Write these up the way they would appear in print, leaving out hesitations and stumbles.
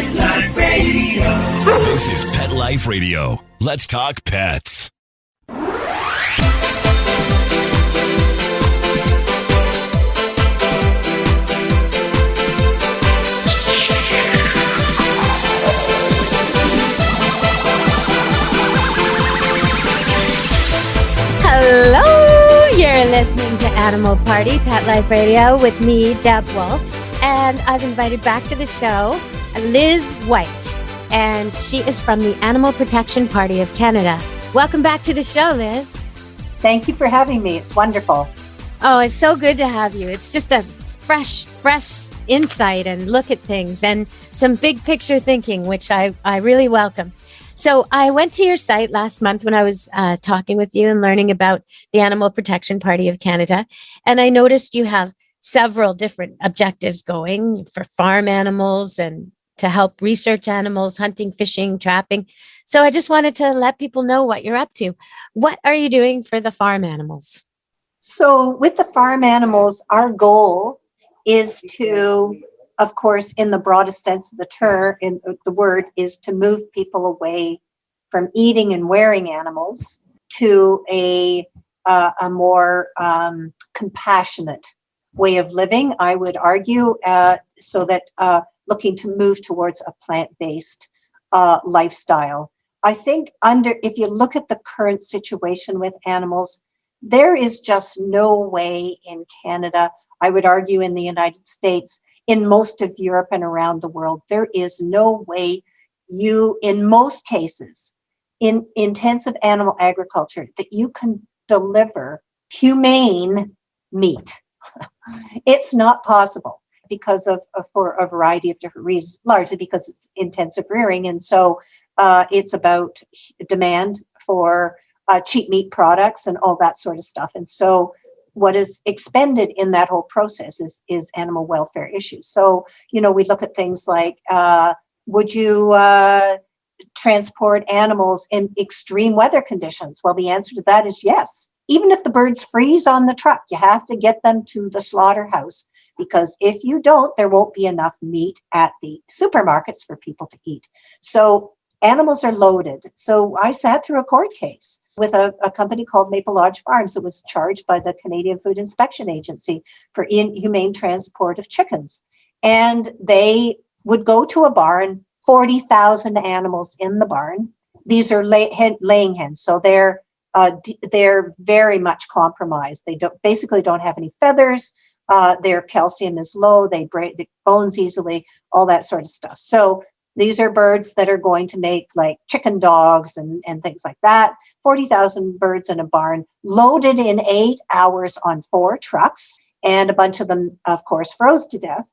Pet Life Radio. This is Pet Life Radio. Let's talk pets. Hello, you're listening to Animal Party, Pet Life Radio with me, Deb Wolf, and I've invited back to the show Liz White, and she is from the Animal Protection Party of Canada. Welcome back to the show, Liz. Thank you for having me. It's wonderful. Oh, it's so good to have you. It's just a fresh insight and look at things and some big picture thinking, which I really welcome. So I went to your site last month when I was talking with you and learning about the Animal Protection Party of Canada. And I noticed you have several different objectives going for farm animals and to help research animals, hunting, fishing, trapping. So I just wanted to let people know what you're up to. What are you doing for the farm animals? So with the farm animals, our goal is to, of course, in the broadest sense of the term, in the word, is to move people away from eating and wearing animals to a more compassionate way of living, I would argue, so that looking to move towards a plant-based lifestyle. I think if you look at the current situation with animals, there is just no way in Canada, I would argue in the United States, in most of Europe and around the world, there is no way in most cases, in intensive animal agriculture, that you can deliver humane meat. It's not possible because for a variety of different reasons, largely because it's intensive rearing. And so it's about demand for cheap meat products and all that sort of stuff. And so what is expended in that whole process is animal welfare issues. So, we look at things like, would you transport animals in extreme weather conditions? Well, the answer to that is yes. Even if the birds freeze on the truck, you have to get them to the slaughterhouse, because if you don't, there won't be enough meat at the supermarkets for people to eat. So animals are loaded. So I sat through a court case with a company called Maple Lodge Farms that was charged by the Canadian Food Inspection Agency for inhumane transport of chickens. And they would go to a barn, 40,000 animals in the barn. These are laying hens, so they're very much compromised. They basically don't have any feathers. Their calcium is low. They break the bones easily, all that sort of stuff. So these are birds that are going to make like chicken dogs and things like that. 40,000 birds in a barn, loaded in 8 hours on 4 trucks. And a bunch of them, of course, froze to death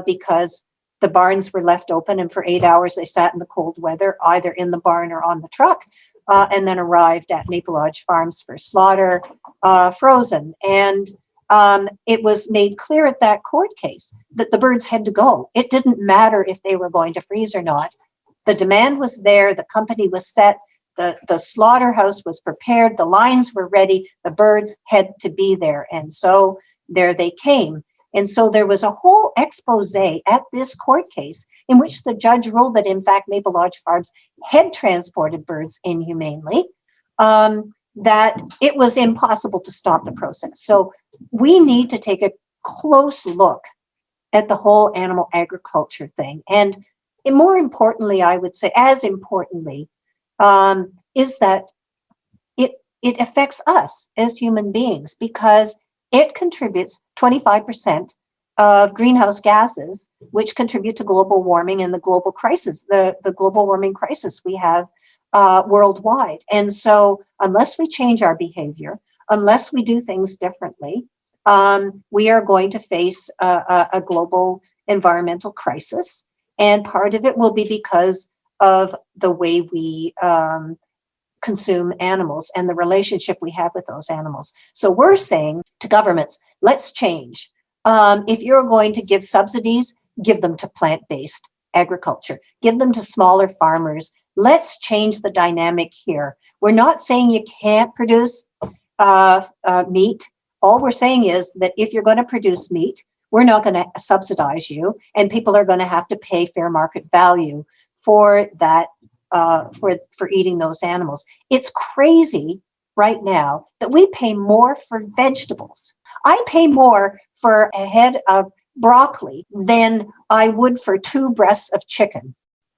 because the barns were left open. And for 8 hours, they sat in the cold weather, either in the barn or on the truck, and then arrived at Maple Lodge Farms for slaughter, frozen. And it was made clear at that court case that the birds had to go. It didn't matter if they were going to freeze or not. The demand was there. The company was set. The slaughterhouse was prepared. The lines were ready. The birds had to be there. And so there they came. And so there was a whole expose at this court case in which the judge ruled that, in fact, Maple Lodge Farms had transported birds inhumanely, that it was impossible to stop the process. So we need to take a close look at the whole animal agriculture thing. And more importantly, I would say, as importantly, is that it affects us as human beings, because it contributes 25% of greenhouse gases, which contribute to global warming and the global crisis, the global warming crisis we have worldwide. And so unless we change our behavior, unless we do things differently, we are going to face a global environmental crisis. And part of it will be because of the way we consume animals and the relationship we have with those animals. So we're saying to governments, let's change. If you're going to give subsidies, give them to plant-based agriculture, give them to smaller farmers. Let's change the dynamic here. We're not saying you can't produce meat. All we're saying is that if you're going to produce meat, we're not going to subsidize you, and people are going to have to pay fair market value for that, for eating those animals. It's crazy right now that we pay more for vegetables. I pay more for a head of broccoli than I would for 2 breasts of chicken.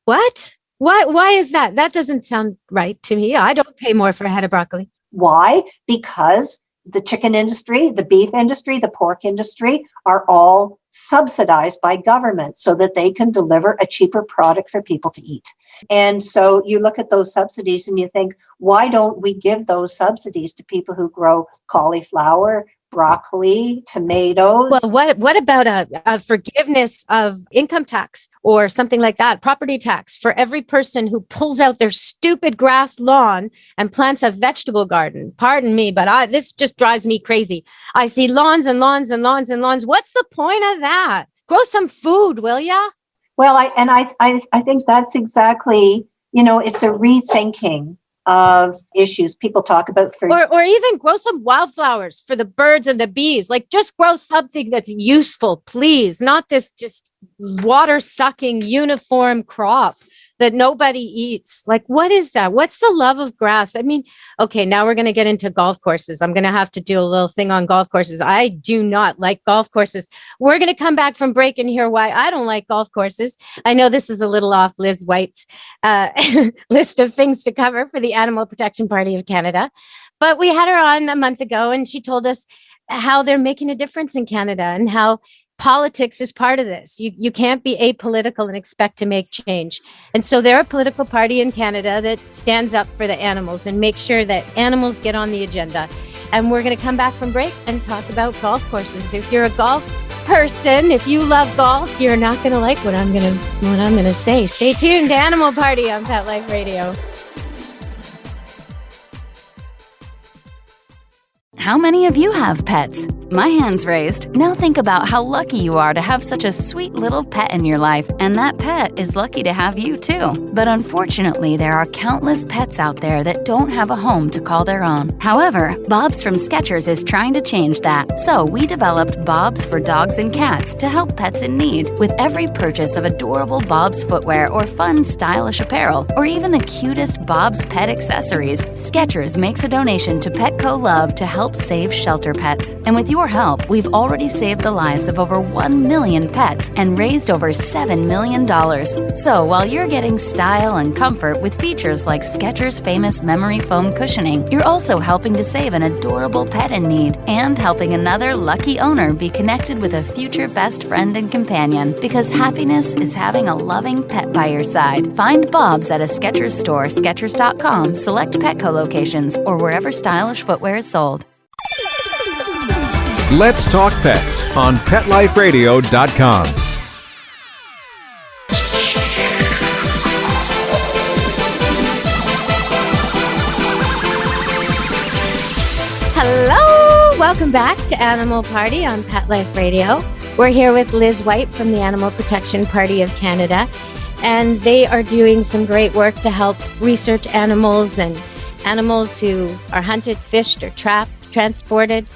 What? Why is that? That doesn't sound right to me. I don't pay more for a head of broccoli. Why? Because the chicken industry, the beef industry, the pork industry are all subsidized by government so that they can deliver a cheaper product for people to eat. And so you look at those subsidies and you think, why don't we give those subsidies to people who grow cauliflower, broccoli, tomatoes? Well, what about a forgiveness of income tax or something like that, property tax for every person who pulls out their stupid grass lawn and plants a vegetable garden? Pardon me, but this just drives me crazy. I see lawns and lawns and lawns and lawns. What's the point of that? Grow some food, will ya? Well, I think that's exactly, it's a rethinking of issues. People talk about fruits. Or even grow some wildflowers for the birds and the bees. Like, just grow something that's useful, please. Not this just water sucking uniform crop that nobody eats. Like, what is that? What's the love of grass? I mean, okay, now we're going to get into golf courses. I'm going to have to do a little thing on golf courses. I do not like golf courses. We're going to come back from break and hear why I don't like golf courses. I know this is a little off Liz White's list of things to cover for the Animal Protection Party of Canada. But we had her on a month ago, and she told us how they're making a difference in Canada and how politics is part of this. You can't be apolitical and expect to make change. And so they're a political party in Canada that stands up for the animals and makes sure that animals get on the agenda. And we're going to come back from break and talk about golf courses. If you're a golf person, if you love golf, you're not going to like what I'm going to say. Stay tuned to Animal Party on Pet Life Radio. How many of you have pets? My hand's raised. Now think about how lucky you are to have such a sweet little pet in your life, and that pet is lucky to have you too. But unfortunately, there are countless pets out there that don't have a home to call their own. However, Bob's from Skechers is trying to change that. So we developed Bob's for dogs and cats to help pets in need. With every purchase of adorable Bob's footwear or fun, stylish apparel, or even the cutest Bob's pet accessories, Skechers makes a donation to Petco Love to help save shelter pets. And with your help, we've already saved the lives of over 1 million pets and raised over $7 million. So while you're getting style and comfort with features like Skechers' famous memory foam cushioning, you're also helping to save an adorable pet in need and helping another lucky owner be connected with a future best friend and companion, because happiness is having a loving pet by your side. Find Bob's at a Skechers store, Skechers.com, select Petco locations, or wherever stylish footwear is sold. Let's Talk Pets on PetLifeRadio.com. Hello, welcome back to Animal Party on Pet Life Radio. We're here with Liz White from the Animal Protection Party of Canada, and they are doing some great work to help research animals and animals who are hunted, fished, or trapped, transported,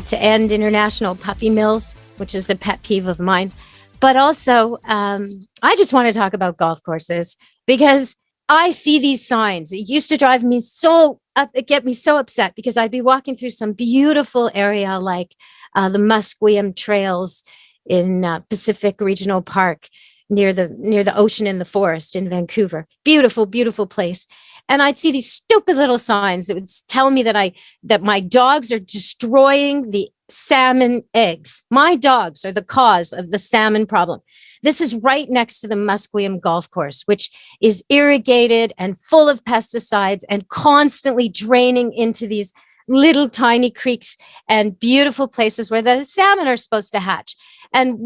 to end international puppy mills, which is a pet peeve of mine. But also, I just want to talk about golf courses because I see these signs. It used to drive me it get me so upset because I'd be walking through some beautiful area like the Musqueam Trails in Pacific Regional Park near the ocean in the forest in Vancouver. Beautiful, beautiful place. And I'd see these stupid little signs that would tell me that my dogs are destroying the salmon eggs. My dogs are the cause of the salmon problem. This is right next to the Musqueam Golf Course, which is irrigated and full of pesticides and constantly draining into these little tiny creeks and beautiful places where the salmon are supposed to hatch. And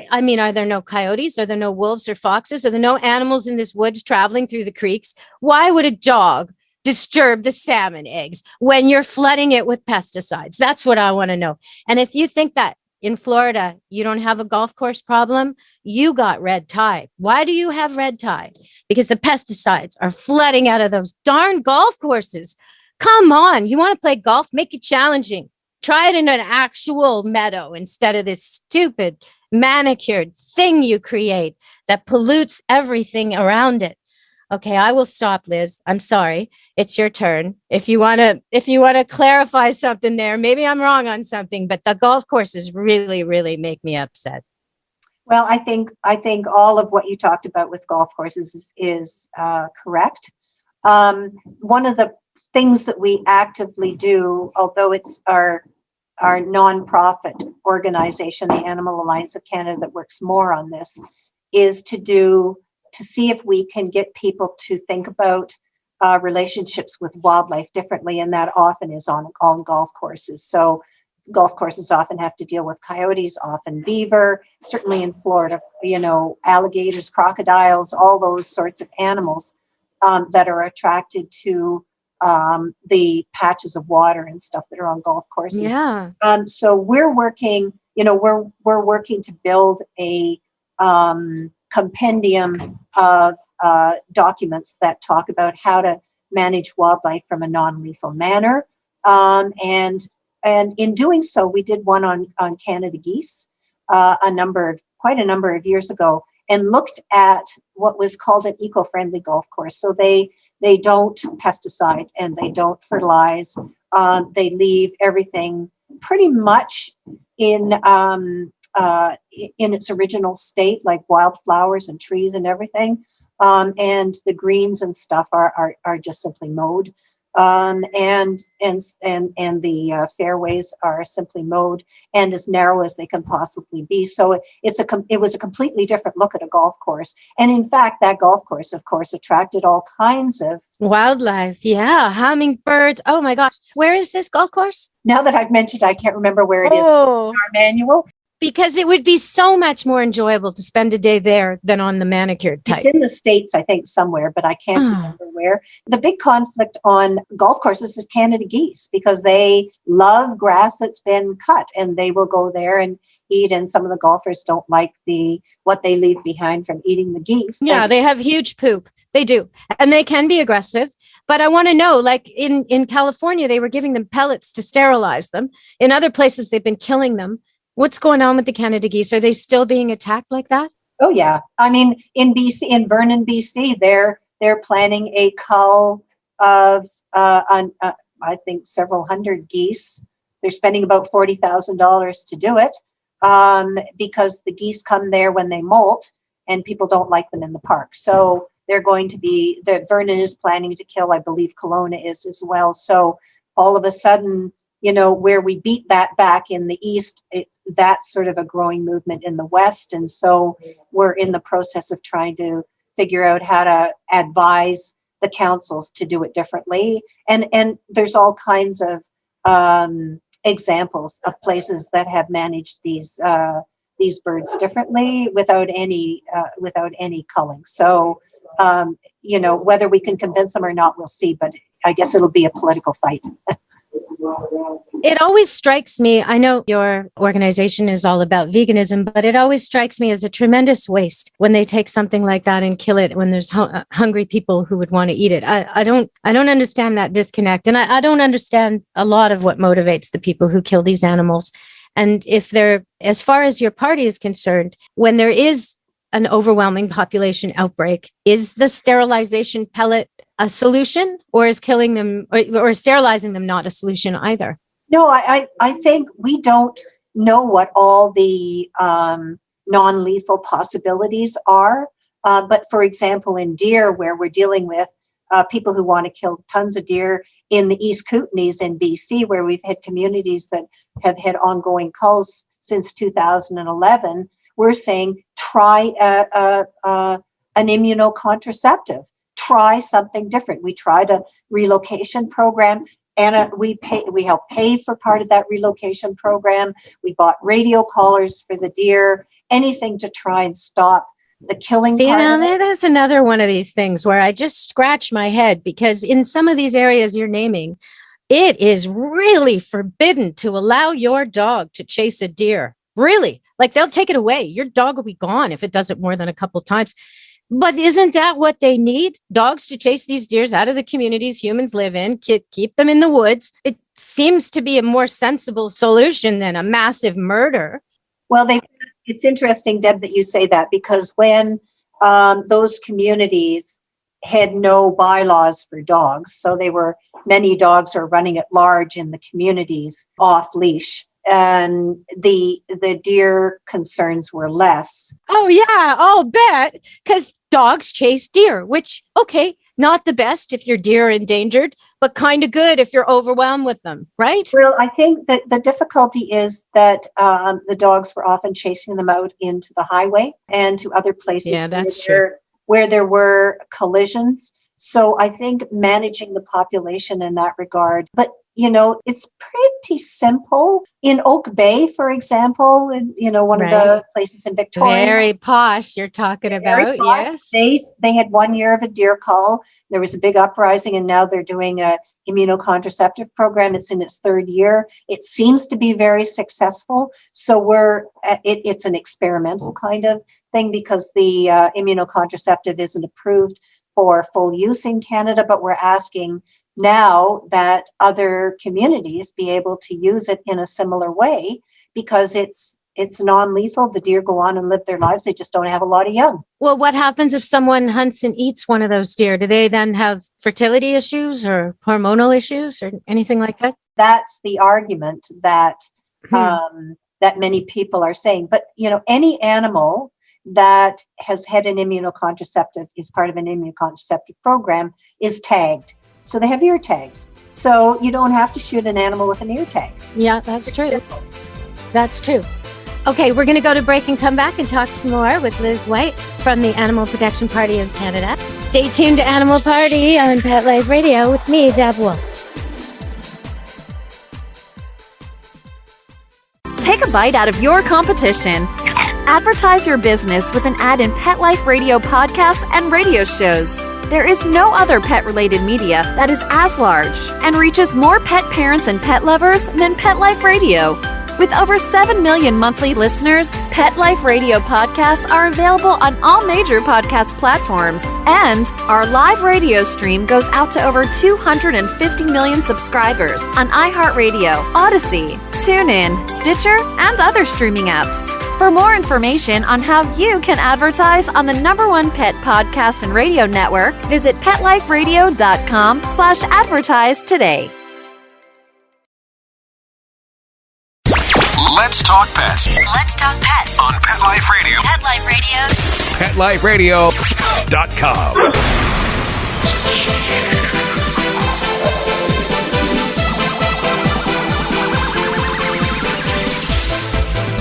are there no coyotes? Are there no wolves or foxes? Are there no animals in this woods traveling through the creeks? Why would a dog disturb the salmon eggs when you're flooding it with pesticides? That's what I want to know. And if you think that in Florida, you don't have a golf course problem, you got red tide. Why do you have red tide? Because the pesticides are flooding out of those darn golf courses. Come on. You want to play golf? Make it challenging. Try it in an actual meadow instead of this stupid manicured thing you create that pollutes everything around it. Okay, I will stop, Liz. I'm sorry. It's your turn. If you want to clarify something there, maybe I'm wrong on something, but the golf courses really, really make me upset. Well, I think all of what you talked about with golf courses is correct. One of the things that we actively do, although it's our nonprofit organization, the Animal Alliance of Canada, that works more on this, is to see if we can get people to think about relationships with wildlife differently, and that often is on golf courses. So golf courses often have to deal with coyotes, often beaver, certainly in Florida, alligators, crocodiles, all those sorts of animals that are attracted to the patches of water and stuff that are on golf courses. Yeah. So we're working, we're working to build a compendium of documents that talk about how to manage wildlife from a non-lethal manner. And in doing so, we did one on Canada geese quite a number of years ago, and looked at what was called an eco-friendly golf course. So they don't pesticide and they don't fertilize. They leave everything pretty much in its original state, like wildflowers and trees and everything. And the greens and stuff are just simply mowed. And the fairways are simply mowed and as narrow as they can possibly be. So it was a completely different look at a golf course. And in fact, that golf course, of course, attracted all kinds of wildlife. Yeah. Hummingbirds. Oh my gosh. Where is this golf course? Now that I've mentioned, I can't remember where it is in our manual. Because it would be so much more enjoyable to spend a day there than on the manicured type. It's in the States, I think, somewhere, but I can't remember where. The big conflict on golf courses is Canada geese, because they love grass that's been cut and they will go there and eat. And some of the golfers don't like what they leave behind from eating the geese. Yeah, they have huge poop. They do. And they can be aggressive. But I want to know, like in California, they were giving them pellets to sterilize them. In other places, they've been killing them. What's going on with the Canada geese? Are they still being attacked like that? Oh, yeah. I mean, in BC, in Vernon, BC, they're planning a cull of, I think, several hundred geese. They're spending about $40,000 to do it because the geese come there when they molt and people don't like them in the park. So Vernon is planning to kill, I believe Kelowna is as well. So all of a sudden, where we beat that back in the East, that's sort of a growing movement in the West. And so we're in the process of trying to figure out how to advise the councils to do it differently. And there's all kinds of examples of places that have managed these birds differently without any culling. So, whether we can convince them or not, we'll see. But I guess it'll be a political fight. It always strikes me, I know your organization is all about veganism, but it always strikes me as a tremendous waste when they take something like that and kill it when there's hungry people who would want to eat it. I don't understand that disconnect. And I don't understand a lot of what motivates the people who kill these animals. And if they're, as far as your party is concerned, when there is an overwhelming population outbreak, is the sterilization pellet a solution, or is killing them or sterilizing them not a solution either? No, I think we don't know what all the non-lethal possibilities are. But for example, in deer, where we're dealing with people who want to kill tons of deer in the East Kootenays in BC, where we've had communities that have had ongoing culls since 2011, we're saying try an immunocontraceptive. Try something different. We tried a relocation program, and we helped pay for part of that relocation program. We bought radio collars for the deer, anything to try and stop the killing. See, now there's another one of these things where I just scratch my head, because in some of these areas you're naming, it is really forbidden to allow your dog to chase a deer. Really, like they'll take it away. Your dog will be gone if it does it more than a couple times. But isn't that what they need? Dogs to chase these deers out of the communities humans live in, keep them in the woods. It seems to be a more sensible solution than a massive murder. Well, it's interesting, Deb, that you say that, because when those communities had no bylaws for dogs, so many dogs are running at large in the communities off leash, and the deer concerns were less. Oh yeah, I'll bet, because dogs chase deer, which, okay, not the best if your deer are endangered, but kind of good if you're overwhelmed with them, right? Well, I think that the difficulty is that the dogs were often chasing them out into the highway and to other places where there were collisions. So I think managing the population in that regard, but it's pretty simple. In Oak Bay, for example, one of the places in Victoria. Very posh you're talking about, yes. They had 1 year of a deer cull. There was a big uprising, and now they're doing a immunocontraceptive program. It's in its third year. It seems to be very successful. So it's an experimental kind of thing, because the immunocontraceptive isn't approved for full use in Canada, but we're asking now that other communities be able to use it in a similar way, because it's non-lethal. The deer go on and live their lives. They just don't have a lot of young. Well, what happens if someone hunts and eats one of those deer? Do they then have fertility issues or hormonal issues or anything like that? That's the argument that that many people are saying. But any animal that has had an immunocontraceptive, is part of an immunocontraceptive program, is tagged. So they have ear tags. So you don't have to shoot an animal with an ear tag. Yeah, that's true. That's true. Okay, we're going to go to break and come back and talk some more with Liz White from the Animal Protection Party of Canada. Stay tuned to Animal Party on Pet Life Radio with me, Deborah. Take a bite out of your competition. Advertise your business with an ad in Pet Life Radio podcasts and radio shows. There is no other pet-related media that is as large and reaches more pet parents and pet lovers than Pet Life Radio. With over 7 million monthly listeners, Pet Life Radio podcasts are available on all major podcast platforms, and our live radio stream goes out to over 250 million subscribers on iHeartRadio, Odyssey, TuneIn, Stitcher, and other streaming apps. For more information on how you can advertise on the #1 pet podcast and radio network, visit PetLifeRadio.com/advertise today. Let's talk pets. Let's talk pets On Pet Life Radio. Pet Life Radio. PetLifeRadio.com.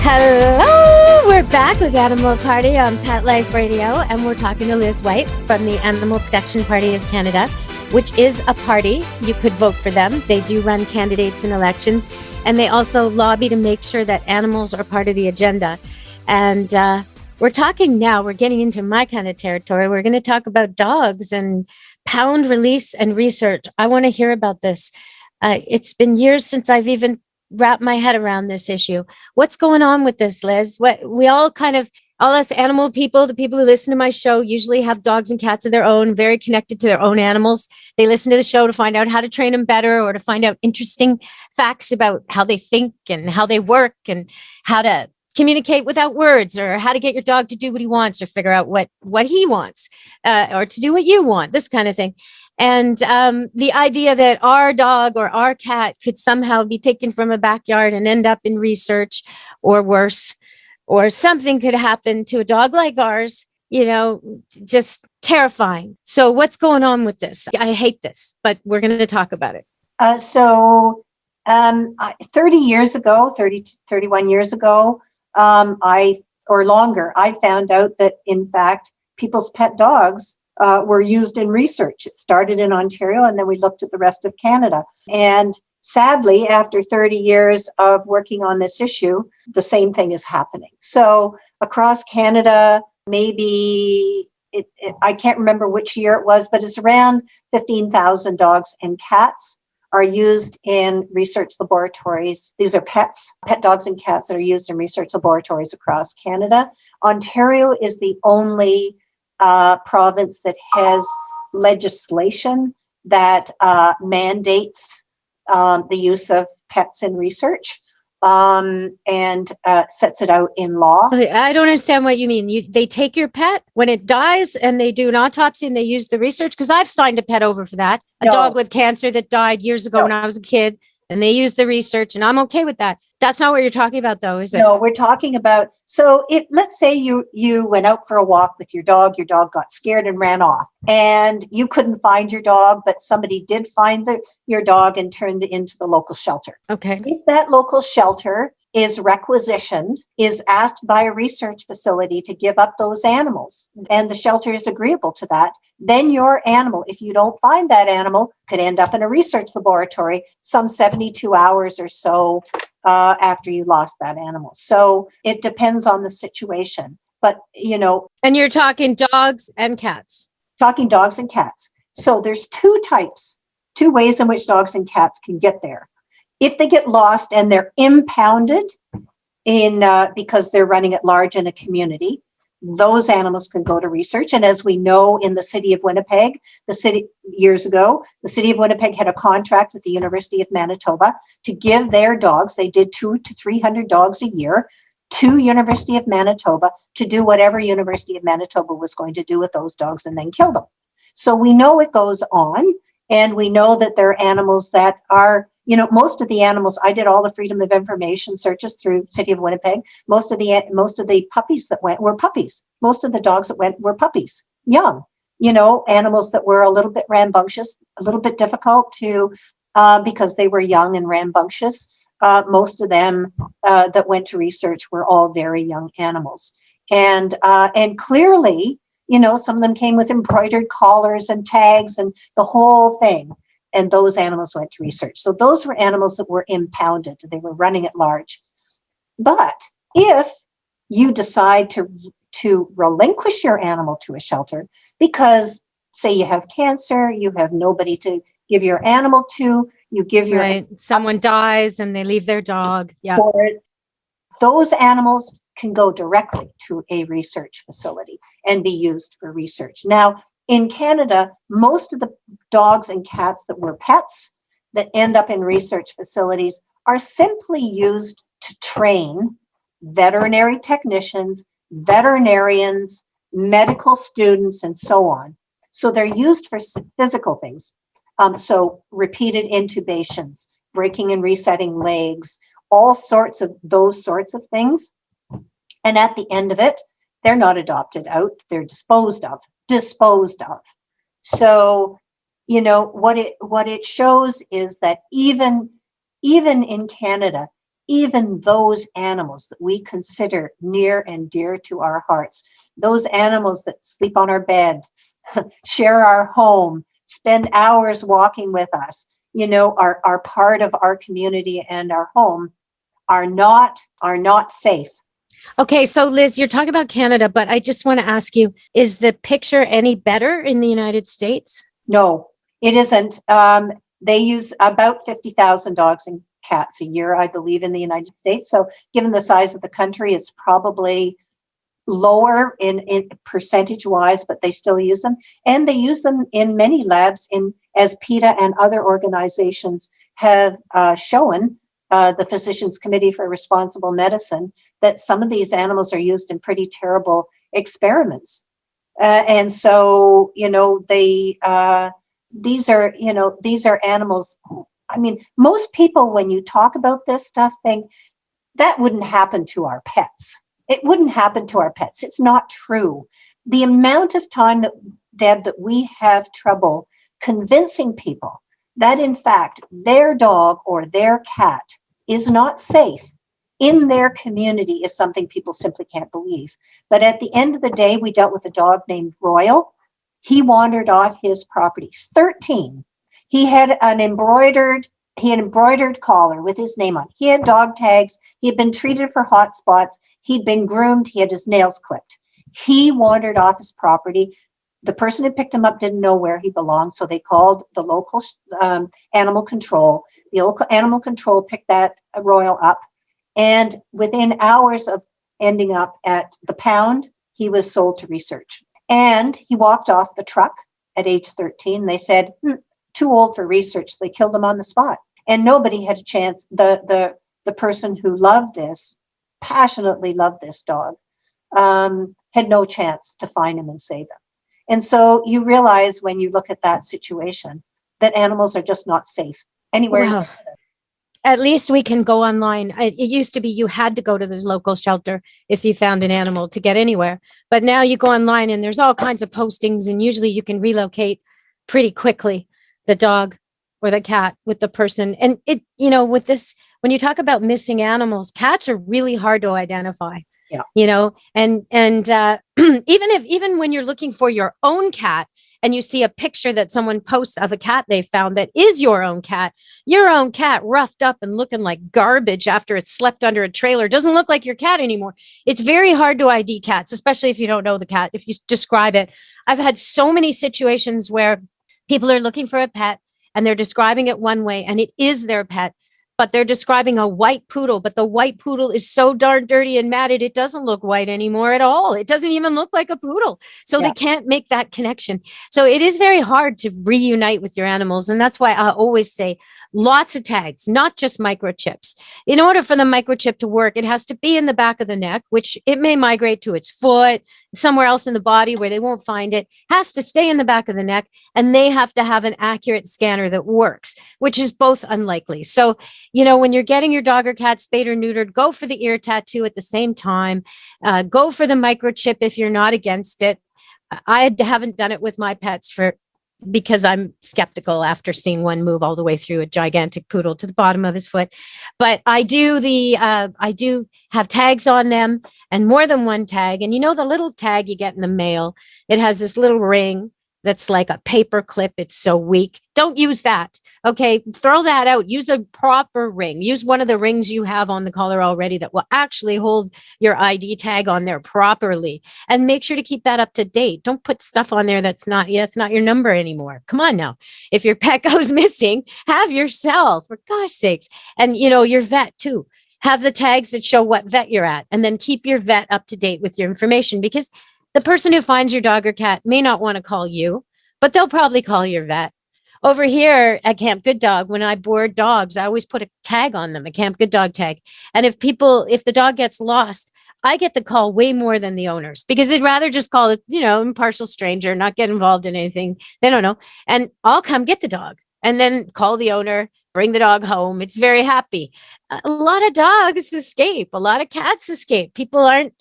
Hello, we're back with Animal Party on Pet Life Radio, and we're talking to Liz White from the Animal Protection Party of Canada, which is a party. You could vote for them. They do run candidates in elections, and they also lobby to make sure that animals are part of the agenda. And we're talking now, we're getting into my kind of territory. We're going to talk about dogs and pound release and research. I want to hear about this. It's been years since I've even wrap my head around this issue. What's going on with this, Liz? All us animal people, the people who listen to my show, usually have dogs and cats of their own, very connected to their own animals. They listen to the show to find out how to train them better, or to find out interesting facts about how they think and how they work, and how to communicate without words, or how to get your dog to do what he wants, or figure out what he wants, or to do what you want, this kind of thing. And the idea that our dog or our cat could somehow be taken from a backyard and end up in research, or worse, or something could happen to a dog like ours, just terrifying. So what's going on with this? I hate this, but we're going to talk about it. 31 years ago, I found out that, in fact, people's pet dogs were used in research. It started in Ontario, and then we looked at the rest of Canada. And sadly, after 30 years of working on this issue, the same thing is happening. So across Canada, maybe, I can't remember which year it was, but it's around 15,000 dogs and cats are used in research laboratories. These are pet dogs and cats that are used in research laboratories across Canada. Ontario is the only province that has legislation that mandates the use of pets in research and sets it out in law. I don't understand what you mean. They take your pet when it dies and they do an autopsy and they use the research? Because I've signed a pet over for that. A dog with cancer that died years ago when I was a kid, and they use the research, and I'm okay with that. That's not what you're talking about, though, is it? No, we're talking about, so let's say you went out for a walk with your dog got scared and ran off, and you couldn't find your dog, but somebody did find your dog and turned it into the local shelter. Okay. If that local shelter is requisitioned, is asked by a research facility to give up those animals, and the shelter is agreeable to that, then your animal, if you don't find that animal, could end up in a research laboratory some 72 hours or so after you lost that animal. So it depends on the situation. But, And you're talking dogs and cats. Talking dogs and cats. So there's two ways in which dogs and cats can get there. If they get lost and they're impounded because they're running at large in a community, those animals can go to research. And as we know, in the city of Winnipeg, years ago, the city of Winnipeg had a contract with the University of Manitoba to give their dogs, they did 200 to 300 dogs a year, to University of Manitoba to do whatever University of Manitoba was going to do with those dogs and then kill them. So we know it goes on, and we know that there are animals that are, most of the animals, I did all the Freedom of Information searches through the city of Winnipeg. Most of the puppies that went were puppies. Most of the dogs that went were puppies, young, animals that were a little bit rambunctious, a little bit difficult to, because they were young and rambunctious. Most of them that went to research were all very young animals. And clearly, some of them came with embroidered collars and tags and the whole thing. And those animals went to research. So those were animals that were impounded. They were running at large. But if you decide to relinquish your animal to a shelter because, say, you have cancer, you have nobody to give your animal to, you give your... Someone dies and they leave their dog. Yeah. Those animals can go directly to a research facility and be used for research. Now, in Canada, most of the dogs and cats that were pets that end up in research facilities are simply used to train veterinary technicians, veterinarians, medical students, and so on. So they're used for physical things. So repeated intubations, breaking and resetting legs, all sorts of those sorts of things. And at the end of it, they're not adopted out, they're disposed of. So, what it shows is that even in Canada, even those animals that we consider near and dear to our hearts, those animals that sleep on our bed, share our home, spend hours walking with us, are part of our community and our home, are not safe. Okay, so Liz, you're talking about Canada, but I just want to ask you, is the picture any better in the United States? No, it isn't. They use about 50,000 dogs and cats a year, I believe, in the United States. So given the size of the country, it's probably lower in percentage-wise, but they still use them. And they use them in many labs, as PETA and other organizations have shown, the Physicians Committee for Responsible Medicine, that some of these animals are used in pretty terrible experiments. And so, these are animals. I mean, most people, when you talk about this stuff, think that wouldn't happen to our pets. It wouldn't happen to our pets. It's not true. The amount of time that we have trouble convincing people that, in fact, their dog or their cat is not safe in their community is something people simply can't believe. But at the end of the day, we dealt with a dog named Royal. He wandered off his property. He's 13. He had an embroidered collar with his name on. He had dog tags. He had been treated for hot spots. He'd been groomed. He had his nails clipped. He wandered off his property. The person who picked him up didn't know where he belonged, so they called the local animal control. The local animal control picked that Royal up, and within hours of ending up at the pound, he was sold to research. And he walked off the truck at age 13. They said, too old for research. They killed him on the spot. And nobody had a chance. The person who passionately loved this dog, had no chance to find him and save him. And so you realize when you look at that situation that animals are just not safe anywhere. Wow. At least we can go online. It used to be you had to go to the local shelter if you found an animal to get anywhere. But now you go online and there's all kinds of postings, and usually you can relocate pretty quickly the dog or the cat with the person. And with this, when you talk about missing animals, cats are really hard to identify. Yeah. And even when you're looking for your own cat and you see a picture that someone posts of a cat they found that is your own cat roughed up and looking like garbage after it's slept under a trailer doesn't look like your cat anymore. It's very hard to ID cats, especially if you don't know the cat, if you describe it. I've had so many situations where people are looking for a pet and they're describing it one way and it is their pet, but they're describing a white poodle, but the white poodle is so darn dirty and matted, it doesn't look white anymore at all. It doesn't even look like a poodle. So They can't make that connection. So it is very hard to reunite with your animals. And that's why I always say lots of tags, not just microchips. In order for the microchip to work, it has to be in the back of the neck, which it may migrate to its foot, somewhere else in the body where they won't find it, has to stay in the back of the neck, and they have to have an accurate scanner that works, which is both unlikely. So when you're getting your dog or cat spayed or neutered, go for the ear tattoo at the same time. Go for the microchip if you're not against it. I haven't done it with my pets because I'm skeptical after seeing one move all the way through a gigantic poodle to the bottom of his foot. But I do have tags on them, and more than one tag. And the little tag you get in the mail, it has this little ring that's like a paper clip. It's so weak. Don't use that. Okay. Throw that out. Use a proper ring. Use one of the rings you have on the collar already that will actually hold your ID tag on there properly, and make sure to keep that up to date. Don't put stuff on there that's not your number anymore. Come on now. If your pet goes missing, have yourself, for gosh sakes. And your vet too. Have the tags that show what vet you're at, and then keep your vet up to date with your information, because the person who finds your dog or cat may not want to call you, but they'll probably call your vet. Over here at Camp Good Dog, when I board dogs, I always put a tag on them, a Camp Good Dog tag. And if the dog gets lost, I get the call way more than the owners, because they'd rather just call it, impartial stranger, not get involved in anything. They don't know. And I'll come get the dog and then call the owner, bring the dog home. It's very happy. A lot of dogs escape. A lot of cats escape. People aren't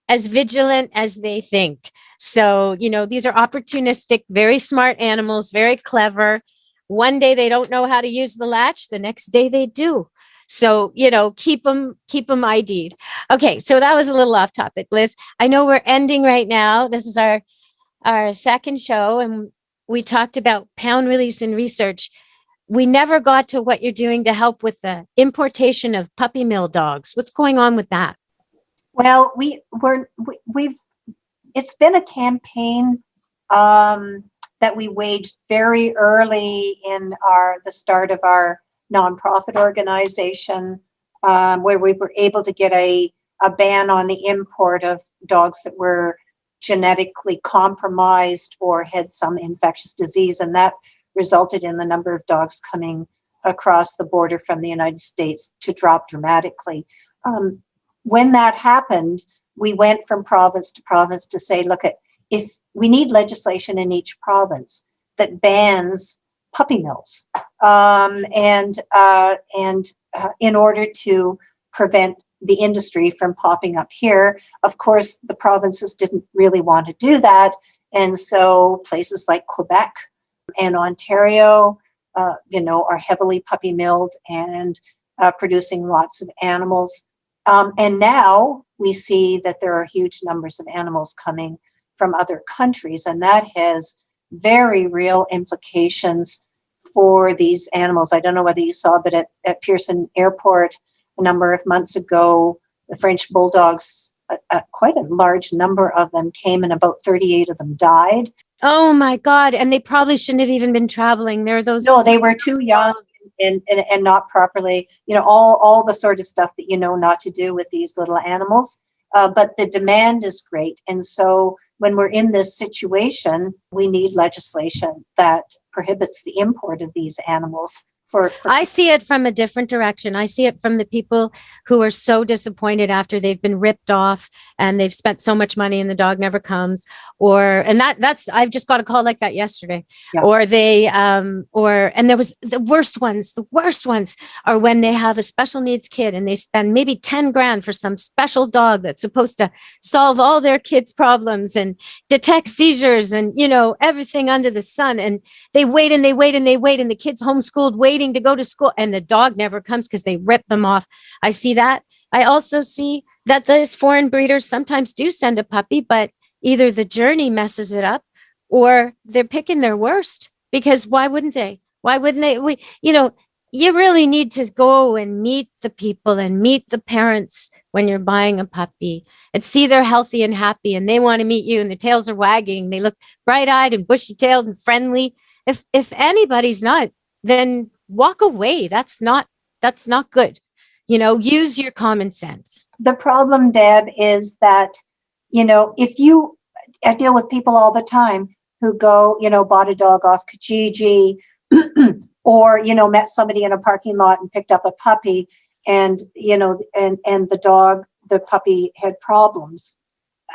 as vigilant as they think. So, these are opportunistic, very smart animals, very clever. One day they don't know how to use the latch. The next day they do. So, keep them ID'd. Okay. So that was a little off topic, Liz. I know we're ending right now. This is our second show, and we talked about pound release and research. We never got to what you're doing to help with the importation of puppy mill dogs. What's going on with that? Well, it's been a campaign that we waged very early in the start of our nonprofit organization, where we were able to get a ban on the import of dogs that were genetically compromised or had some infectious disease, and that resulted in the number of dogs coming across the border from the United States to drop dramatically. When that happened, we went from province to province to say, look, if we need legislation in each province that bans puppy mills, and in order to prevent the industry from popping up here. Of course, the provinces didn't really want to do that, and so places like Quebec and Ontario, are heavily puppy milled and producing lots of animals. And now we see that there are huge numbers of animals coming from other countries, and that has very real implications for these animals. I don't know whether you saw, but at Pearson Airport a number of months ago, the French bulldogs, quite a large number of them came, and about 38 of them died. Oh my God. And they probably shouldn't have even been traveling. No, they were too young and not properly, all the sort of stuff that not to do with these little animals. but the demand is great. And so when we're in this situation, we need legislation that prohibits the import of these animals. I see it from a different direction. I see it from the people who are so disappointed after they've been ripped off and they've spent so much money and the dog never comes, that's I've just got a call like that yesterday. Yeah. And there was the worst ones are when they have a special needs kid and they spend maybe 10 grand for some special dog that's supposed to solve all their kids' problems and detect seizures and, everything under the sun. And they wait and they wait and they wait and the kid's homeschooled waiting to go to school and the dog never comes because they rip them off. I see that. I also see that those foreign breeders sometimes do send a puppy, but either the journey messes it up or they're picking their worst, because why wouldn't they? You really need to go and meet the people and meet the parents when you're buying a puppy and see they're healthy and happy and they want to meet you and their tails are wagging. They look bright-eyed and bushy-tailed and friendly. If anybody's not, then walk away. That's not good. Use your common sense. The problem, Deb, is that, I deal with people all the time who go, bought a dog off Kijiji or, met somebody in a parking lot and picked up a puppy and, and the puppy had problems.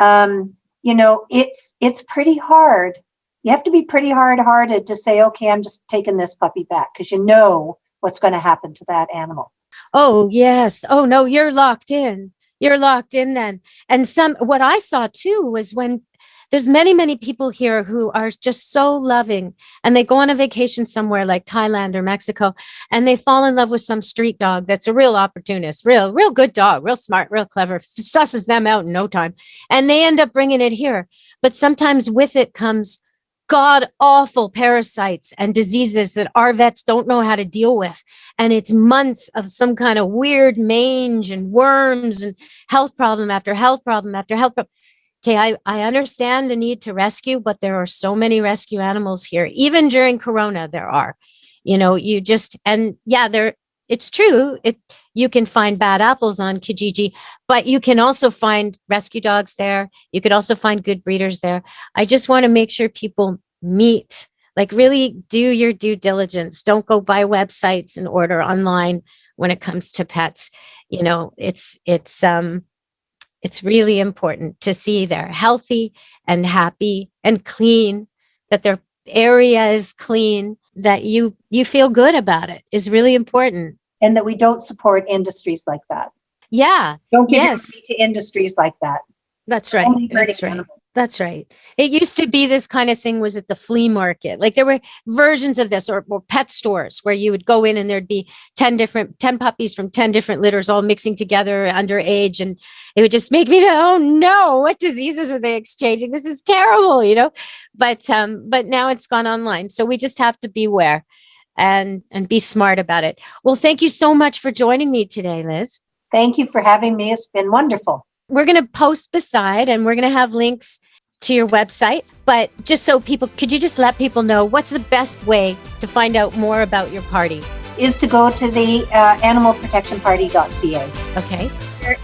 It's pretty hard. You have to be pretty hard-hearted to say, okay, I'm just taking this puppy back, because you know what's going to happen to that animal. Oh, yes. Oh, no, you're locked in. You're locked in then. And what I saw too was when there's many, many people here who are just so loving and they go on a vacation somewhere like Thailand or Mexico and they fall in love with some street dog that's a real opportunist, real good dog, real smart, real clever, susses them out in no time. And they end up bringing it here. But sometimes with it comes god-awful parasites and diseases that our vets don't know how to deal with. And it's months of some kind of weird mange and worms and health problem after health problem after health problem. Okay, I understand the need to rescue, but there are so many rescue animals here. Even during Corona, there are. It's true. You can find bad apples on Kijiji, but you can also find rescue dogs there. You could also find good breeders there. I just want to make sure people meet, really do your due diligence. Don't go buy websites and order online when it comes to pets. It's really important to see they're healthy and happy and clean, that their area is clean, that you feel good about it is really important. And that we don't support industries like that. Yeah. Don't give money to industries like that. That's right. That's right. It used to be this kind of thing was at the flea market. Like there were versions of this or pet stores where you would go in and there'd be 10 puppies from 10 different litters all mixing together underage. And it would just make me go, oh no, what diseases are they exchanging? This is terrible, but now it's gone online. So we just have to beware and be smart about it. Well, thank you so much for joining me today, Liz. Thank you for having me. It's been wonderful. We're going to post beside and we're going to have links to your website. But just so could you just let people know what's the best way to find out more about your party? Is to go to the animalprotectionparty.ca. Okay.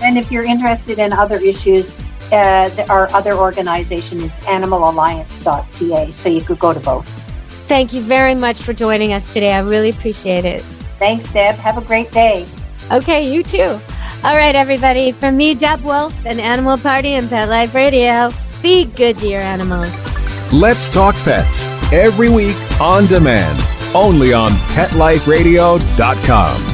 And if you're interested in other issues, our other organization is animalalliance.ca. So you could go to both. Thank you very much for joining us today. I really appreciate it. Thanks, Deb. Have a great day. Okay, you too. All right, everybody. From me, Deb Wolf, and Animal Party and Pet Life Radio, be good to your animals. Let's Talk Pets, every week on demand, only on PetLifeRadio.com.